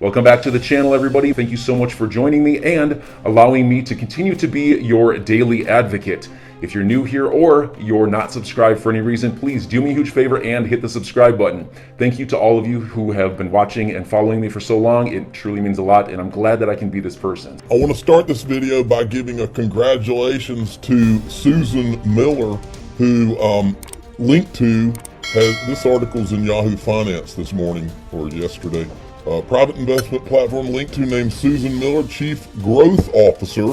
Welcome back to the channel, everybody. Thank you so much for joining me and allowing me to continue to be your daily advocate. If you're new here or you're not subscribed for any reason, please do me a huge favor and hit the subscribe button. Thank you to all of you who have been watching and following me for so long. It truly means a lot, and I'm glad that I can be this person. I want to start this video by giving a congratulations to Susan Miller, who linked to, this article's in Yahoo Finance this morning or yesterday. Private investment platform linked to named Susan Miller Chief Growth Officer,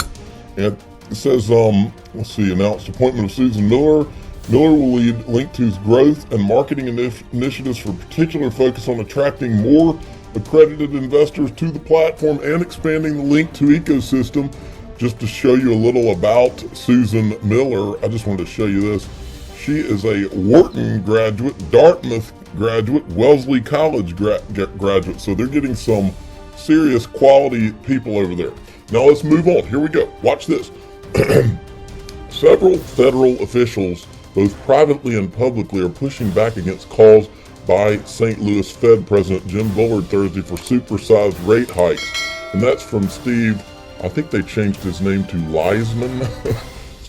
and it says, let's see, announced appointment of Susan Miller. Miller will lead Link2's growth and marketing initiatives for particular focus on attracting more accredited investors to the platform and expanding the Link2 ecosystem. Just to show you a little about Susan Miller, I just wanted to show you this. She is a Wharton graduate, Dartmouth graduate, Wellesley College graduate, so they're getting some serious quality people over there. Now let's move on. Here we go. Watch this. Several federal officials, both privately and publicly, are pushing back against calls by St. Louis Fed President Jim Bullard Thursday for supersized rate hikes. And that's from Steve, I think they changed his name to Leisman.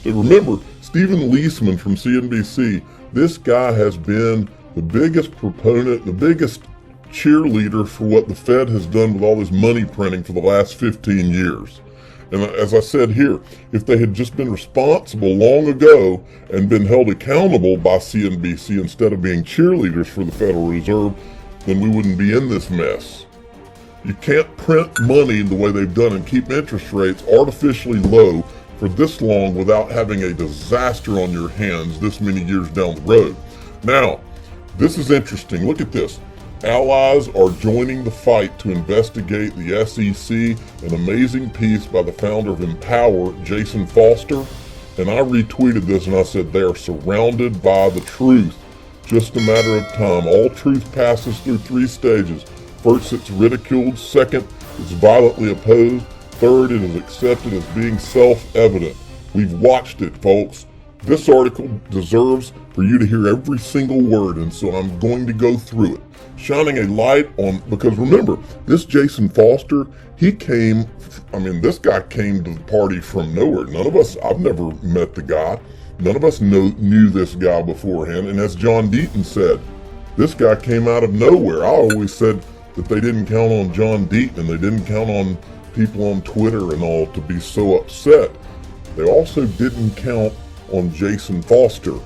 Remember, Stephen Leisman from CNBC, this guy has been the biggest proponent, the biggest cheerleader for what the Fed has done with all this money printing for the last 15 years. And as I said here, if they had just been responsible long ago and been held accountable by CNBC instead of being cheerleaders for the Federal Reserve, then we wouldn't be in this mess. You can't print money the way they've done and keep interest rates artificially low for this long without having a disaster on your hands this many years down the road. Now, this is interesting. Look at this. Allies are joining the fight to investigate the SEC, an amazing piece by the founder of Empower, Jason Foster. And I retweeted this and I said, they are surrounded by the truth. Just a matter of time. All truth passes through three stages. First, it's ridiculed. Second, it's violently opposed. Third, it is accepted as being self-evident. We've watched it, folks. This article deserves for you to hear every single word, and so I'm going to go through it, shining a light on, because remember, this Jason Foster, this guy came to the party from nowhere. None of us, I've never met the guy. None of us knew this guy beforehand, and as John Deaton said, this guy came out of nowhere. I always said that they didn't count on John Deaton, and they didn't count on people on Twitter and all to be so upset. They also didn't count on Jason Foster.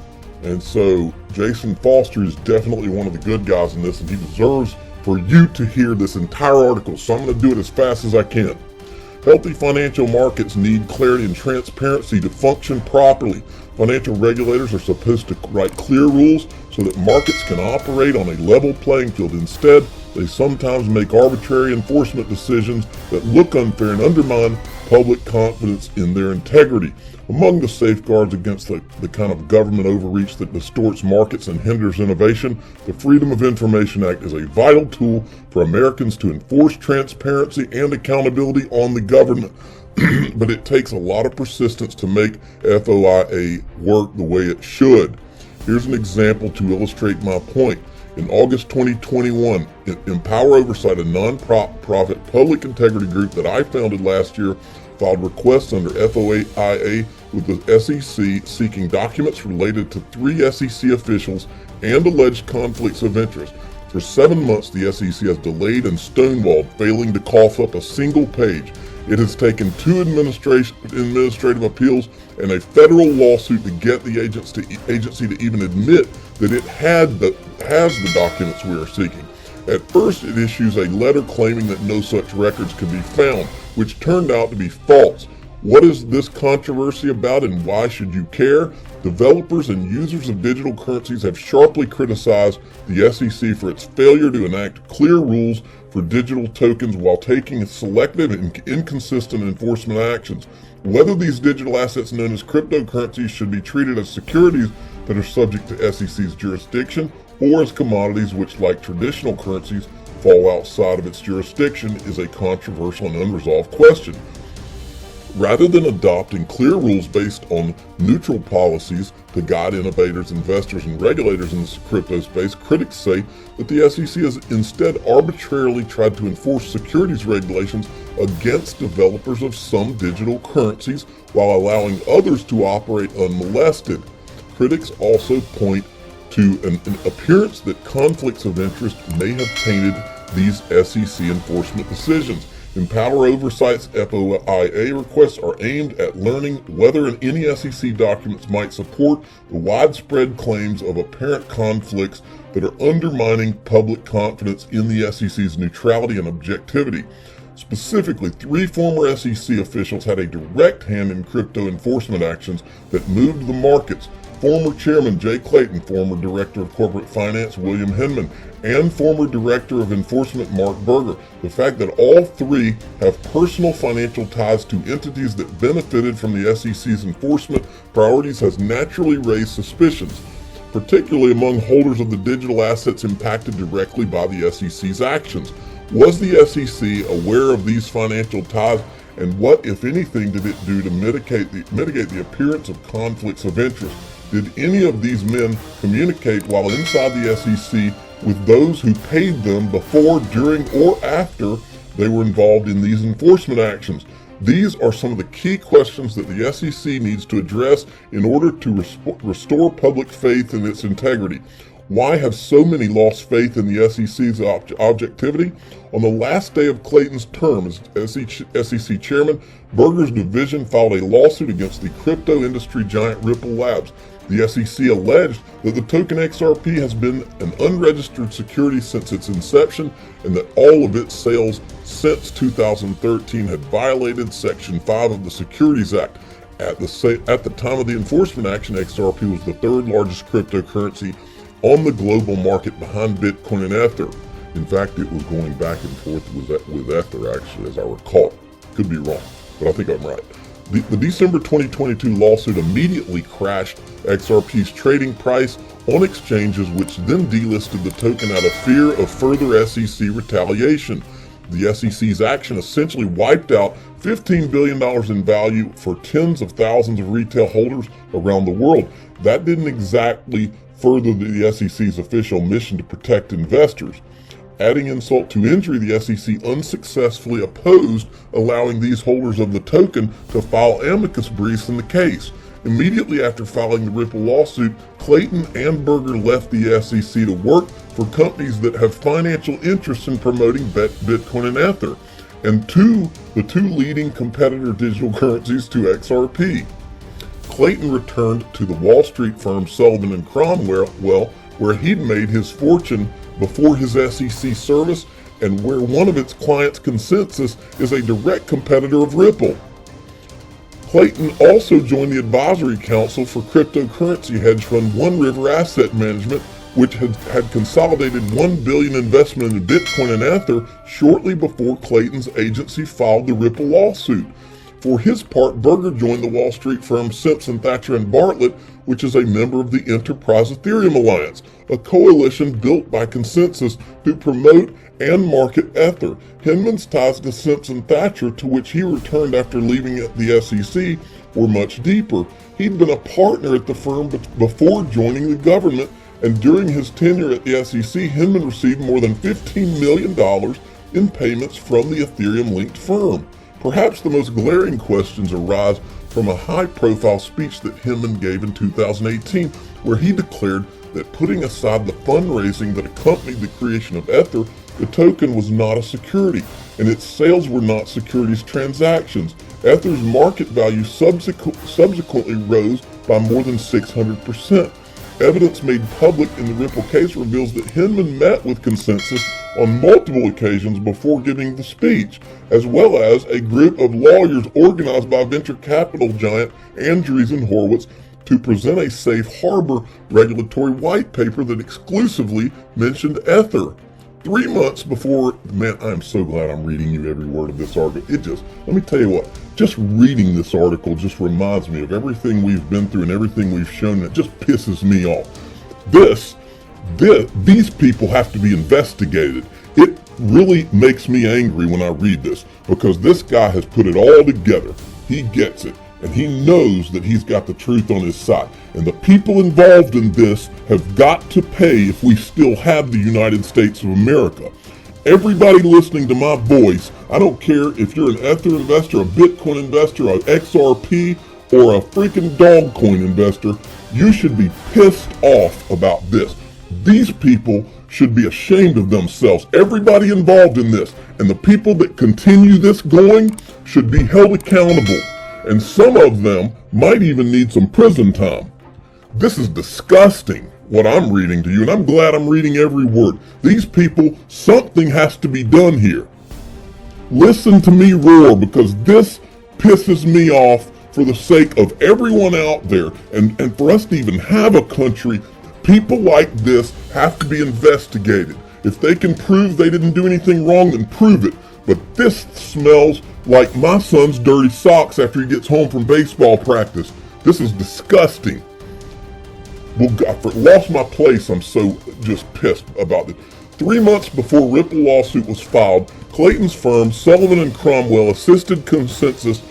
And so Jason Foster is definitely one of the good guys in this, and he deserves for you to hear this entire article. So I'm going to do it as fast as I can. Healthy financial markets need clarity and transparency to function properly. Financial regulators are supposed to write clear rules so that markets can operate on a level playing field. Instead, they sometimes make arbitrary enforcement decisions that look unfair and undermine public confidence in their integrity. Among the safeguards against the kind of government overreach that distorts markets and hinders innovation, the Freedom of Information Act is a vital tool for Americans to enforce transparency and accountability on the government. But it takes a lot of persistence to make FOIA work the way it should. Here's an example to illustrate my point. In August 2021, Empower Oversight, a non-profit public integrity group that I founded last year, filed requests under FOIA with the SEC seeking documents related to 3 SEC officials and alleged conflicts of interest. For 7 months, the SEC has delayed and stonewalled, failing to cough up a single page. It has taken 2 administrative appeals and a federal lawsuit to get the agency to even admit that it has the documents we are seeking. At first, it issues a letter claiming that no such records could be found, which turned out to be false. What is this controversy about, and why should you care? Developers and users of digital currencies have sharply criticized the SEC for its failure to enact clear rules for digital tokens while taking selective and inconsistent enforcement actions. Whether these digital assets known as cryptocurrencies should be treated as securities that are subject to SEC's jurisdiction or as commodities which, like traditional currencies, fall outside of its jurisdiction is a controversial and unresolved question. Rather than adopting clear rules based on neutral policies to guide innovators, investors, and regulators in the crypto space, critics say that the SEC has instead arbitrarily tried to enforce securities regulations against developers of some digital currencies while allowing others to operate unmolested. Critics also point to an appearance that conflicts of interest may have tainted these SEC enforcement decisions. Empower Oversight's FOIA requests are aimed at learning whether any SEC documents might support the widespread claims of apparent conflicts that are undermining public confidence in the SEC's neutrality and objectivity. Specifically, 3 former SEC officials had a direct hand in crypto enforcement actions that moved the markets. Former Chairman Jay Clayton, former Director of Corporate Finance William Hinman, and former Director of Enforcement Mark Berger. The fact that all 3 have personal financial ties to entities that benefited from the SEC's enforcement priorities has naturally raised suspicions, particularly among holders of the digital assets impacted directly by the SEC's actions. Was the SEC aware of these financial ties, and what, if anything, did it do to mitigate the appearance of conflicts of interest? Did any of these men communicate while inside the SEC with those who paid them before, during, or after they were involved in these enforcement actions? These are some of the key questions that the SEC needs to address in order to restore public faith in its integrity. Why have so many lost faith in the SEC's objectivity? On the last day of Clayton's term as SEC chairman, Berger's division filed a lawsuit against the crypto industry giant Ripple Labs. The SEC alleged that the token XRP has been an unregistered security since its inception and that all of its sales since 2013 had violated Section 5 of the Securities Act. At the time of the enforcement action, XRP was the 3rd largest cryptocurrency on the global market behind Bitcoin and Ether. In fact, it was going back and forth with Ether, actually, as I recall. Could be wrong, but I think I'm right. The December 2022 lawsuit immediately crashed XRP's trading price on exchanges, which then delisted the token out of fear of further SEC retaliation. The SEC's action essentially wiped out $15 billion in value for tens of thousands of retail holders around the world. That didn't exactly further the SEC's official mission to protect investors. Adding insult to injury, the SEC unsuccessfully opposed allowing these holders of the token to file amicus briefs in the case. Immediately after filing the Ripple lawsuit, Clayton and Berger left the SEC to work for companies that have financial interests in promoting Bitcoin and Ether, and the two leading competitor digital currencies to XRP. Clayton returned to the Wall Street firm Sullivan & Cromwell, where he'd made his fortune before his SEC service and where one of its clients, Consensus, is a direct competitor of Ripple. Clayton also joined the advisory council for cryptocurrency hedge fund One River Asset Management, which had consolidated $1 billion investment in Bitcoin and Ether shortly before Clayton's agency filed the Ripple lawsuit. For his part, Berger joined the Wall Street firm Simpson, Thacher & Bartlett, which is a member of the Enterprise Ethereum Alliance, a coalition built by Consensus to promote and market Ether. Hinman's ties to Simpson Thacher, to which he returned after leaving the SEC, were much deeper. He'd been a partner at the firm before joining the government, and during his tenure at the SEC, Hinman received more than $15 million in payments from the Ethereum-linked firm. Perhaps the most glaring questions arise from a high-profile speech that Hinman gave in 2018, where he declared that putting aside the fundraising that accompanied the creation of Ether, the token was not a security, and its sales were not securities transactions. Ether's market value subsequently rose by more than 600%. Evidence made public in the Ripple case reveals that Hinman met with Consensus on multiple occasions before giving the speech, as well as a group of lawyers organized by venture capital giant Andreessen Horowitz to present a safe harbor regulatory white paper that exclusively mentioned Ether. 3 months before, man, I'm so glad I'm reading you every word of this article. Let me tell you what, just reading this article just reminds me of everything we've been through and everything we've shown. It just pisses me off. These people have to be investigated. It really makes me angry when I read this, because this guy has put it all together. He gets it. And he knows that he's got the truth on his side. And the people involved in this have got to pay if we still have the United States of America. Everybody listening to my voice, I don't care if you're an Ether investor, a Bitcoin investor, an XRP, or a freaking Dogcoin investor, you should be pissed off about this. These people should be ashamed of themselves. Everybody involved in this, and the people that continue this going should be held accountable. And some of them might even need some prison time. This is disgusting, what I'm reading to you, and I'm glad I'm reading every word. These people, something has to be done here. Listen to me roar, because this pisses me off for the sake of everyone out there, and for us to even have a country. People like this have to be investigated. If they can prove they didn't do anything wrong, then prove it. But this smells like my son's dirty socks after he gets home from baseball practice. This is disgusting. Well, I lost my place. I'm so just pissed about it. 3 months before Ripple lawsuit was filed, Clayton's firm, Sullivan & Cromwell, assisted Consensus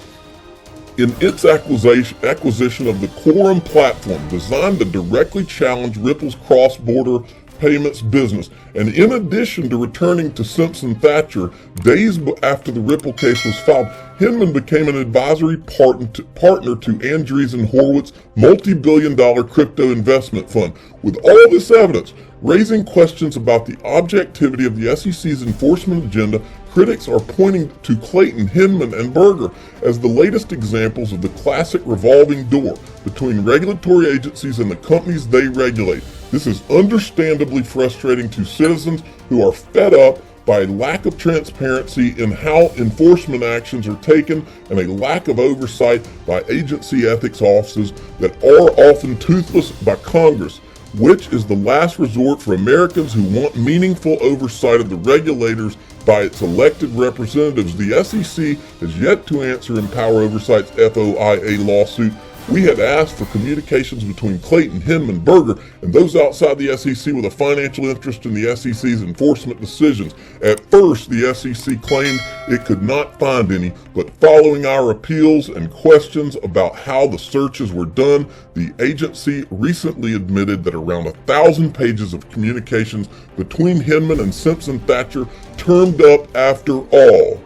in its acquisition of the Quorum platform, designed to directly challenge Ripple's cross-border payments business. And in addition to returning to Simpson Thacher, days after the Ripple case was filed, Hinman became an advisory partner to Andreessen Horowitz' multi-billion-dollar crypto investment fund. With all this evidence raising questions about the objectivity of the SEC's enforcement agenda, critics are pointing to Clayton, Hinman, and Berger as the latest examples of the classic revolving door between regulatory agencies and the companies they regulate. This is understandably frustrating to citizens who are fed up by a lack of transparency in how enforcement actions are taken and a lack of oversight by agency ethics offices that are often toothless by Congress, which is the last resort for Americans who want meaningful oversight of the regulators by its elected representatives. The SEC has yet to answer Empower Oversight's FOIA lawsuit. We had asked for communications between Clayton, Hinman, Berger, and those outside the SEC with a financial interest in the SEC's enforcement decisions. At first, the SEC claimed it could not find any, but following our appeals and questions about how the searches were done, the agency recently admitted that around 1,000 pages of communications between Hinman and Simpson Thacher turned up after all.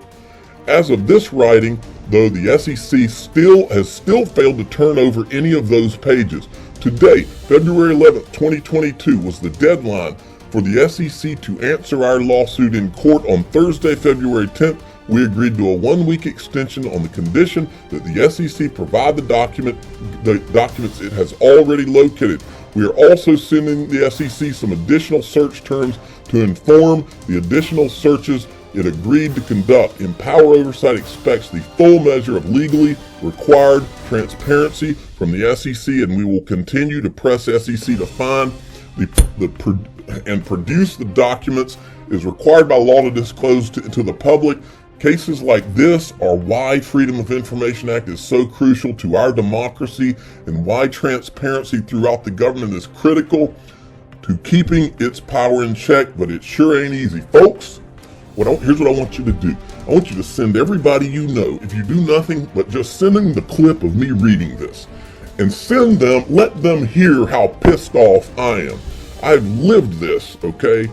As of this writing, though, the SEC has failed to turn over any of those pages. Today, February 11th, 2022, was the deadline for the SEC to answer our lawsuit in court. On Thursday, February 10th, we agreed to a 1-week extension on the condition that the SEC provide the documents it has already located. We are also sending the SEC some additional search terms to inform the additional searches it agreed to conduct. Empower Oversight expects the full measure of legally required transparency from the SEC, and we will continue to press SEC to find and produce the documents is required by law to disclose to the public. Cases like this are why Freedom of Information Act is so crucial to our democracy and why transparency throughout the government is critical to keeping its power in check, but it sure ain't easy, folks. Here's what I want you to do. I want you to send everybody you know, if you do nothing but just send them the clip of me reading this, and let them hear how pissed off I am. I've lived this, okay,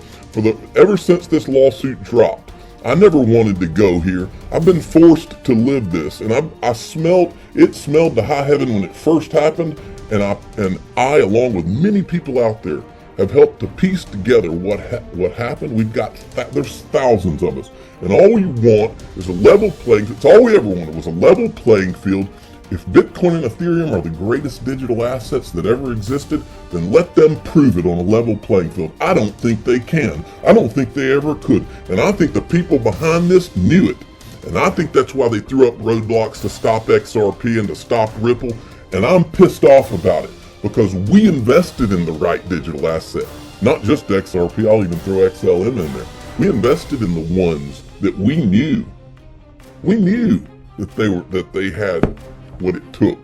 ever since this lawsuit dropped. I never wanted to go here. I've been forced to live this, and it smelled to high heaven when it first happened, and I, along with many people out there, have helped to piece together what happened. There's thousands of us, and all we want is a level playing. It's all we ever wanted was a level playing field. If Bitcoin and Ethereum are the greatest digital assets that ever existed, then let them prove it on a level playing field. I don't think they can. I don't think they ever could. And I think the people behind this knew it. And I think that's why they threw up roadblocks to stop XRP and to stop Ripple. And I'm pissed off about it because we invested in the right digital asset. Not just XRP, I'll even throw XLM in there. We invested in the ones that we knew. We knew that they had what it took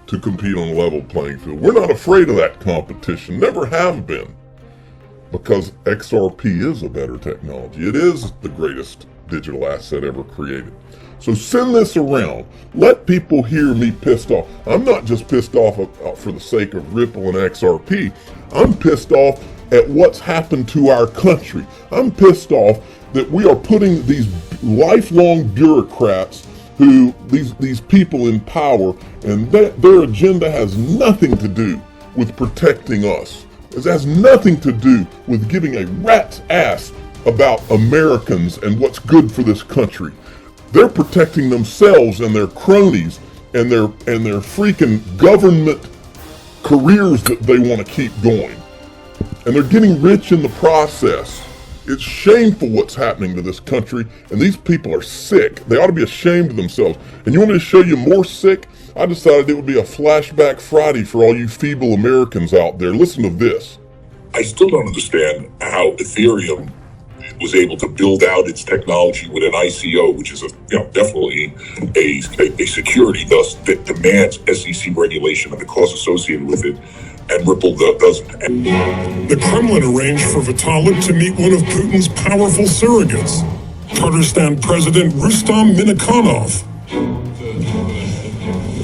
to compete on a level playing field. We're not afraid of that competition, never have been, because XRP is a better technology. It is the greatest digital asset ever created. So send this around. Let people hear me pissed off. I'm not just pissed off for the sake of Ripple and XRP. I'm pissed off at what's happened to our country. I'm pissed off that we are putting these lifelong bureaucrats these people in power, and their agenda has nothing to do with protecting us. It has nothing to do with giving a rat's ass about Americans and what's good for this country. They're protecting themselves and their cronies and their freaking government careers that they want to keep going. And they're getting rich in the process. It's shameful what's happening to this country, and these people are sick. They ought to be ashamed of themselves. And you want me to show you more sick? I decided it would be a flashback Friday for all you feeble Americans out there. Listen to this. I still don't understand how Ethereum was able to build out its technology with an ICO, which is definitely a security, thus that demands SEC regulation and the costs associated with it, and Ripple doesn't. The Kremlin arranged for Vitalik to meet one of Putin's powerful surrogates, Kyrgyzstan President Rustam Minakhanov.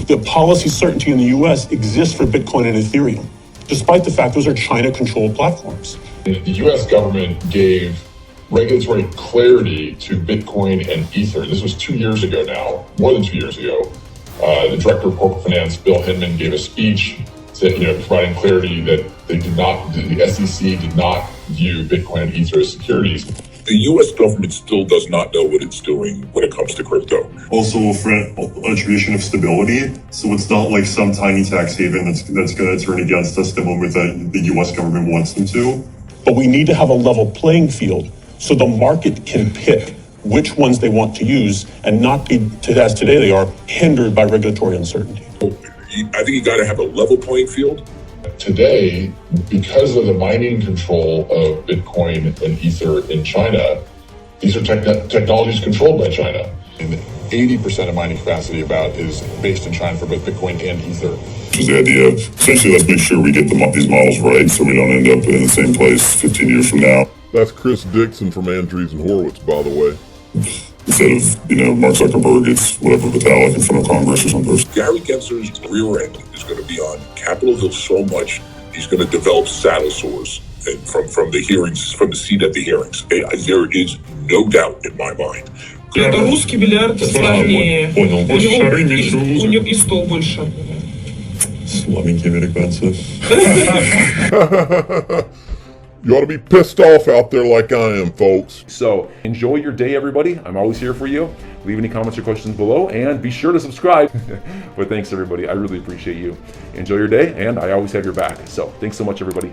The policy certainty in the U.S. exists for Bitcoin and Ethereum, despite the fact those are China-controlled platforms. The U.S. government gave regulatory clarity to Bitcoin and Ether. This was 2 years ago now, more than 2 years ago. The Director of Corporate Finance, Bill Hinman, gave a speech providing clarity that the SEC did not view Bitcoin and Ether as securities. The U.S. government still does not know what it's doing when it comes to crypto. Also a tradition of stability, so it's not like some tiny tax haven that's going to turn against us the moment that the U.S. government wants them to. But we need to have a level playing field so the market can pick which ones they want to use and not be, as today they are, hindered by regulatory uncertainty. I think you got to have a level playing field. Today, because of the mining control of Bitcoin and Ether in China, these are technologies controlled by China. And 80% of mining capacity is based in China for both Bitcoin and Ether. Which is the idea of essentially let's make sure we get these models right so we don't end up in the same place 15 years from now. That's Chris Dixon from Andreessen Horowitz, by the way. Instead of, Mark Zuckerberg, it's whatever Vitalik in front of Congress or something. Gary Gensler's rear end is going to be on Capitol Hill so much, he's going to develop saddle sores from the hearings, from the seat at the hearings. There is no doubt in my mind. Это русский бильярд сложнее. Понял. У него и стол больше. Слабенький американцы. You ought to be pissed off out there like I am, folks. So enjoy your day, everybody. I'm always here for you. Leave any comments or questions below, and be sure to subscribe. But thanks, everybody. I really appreciate you. Enjoy your day, and I always have your back. So thanks so much, everybody.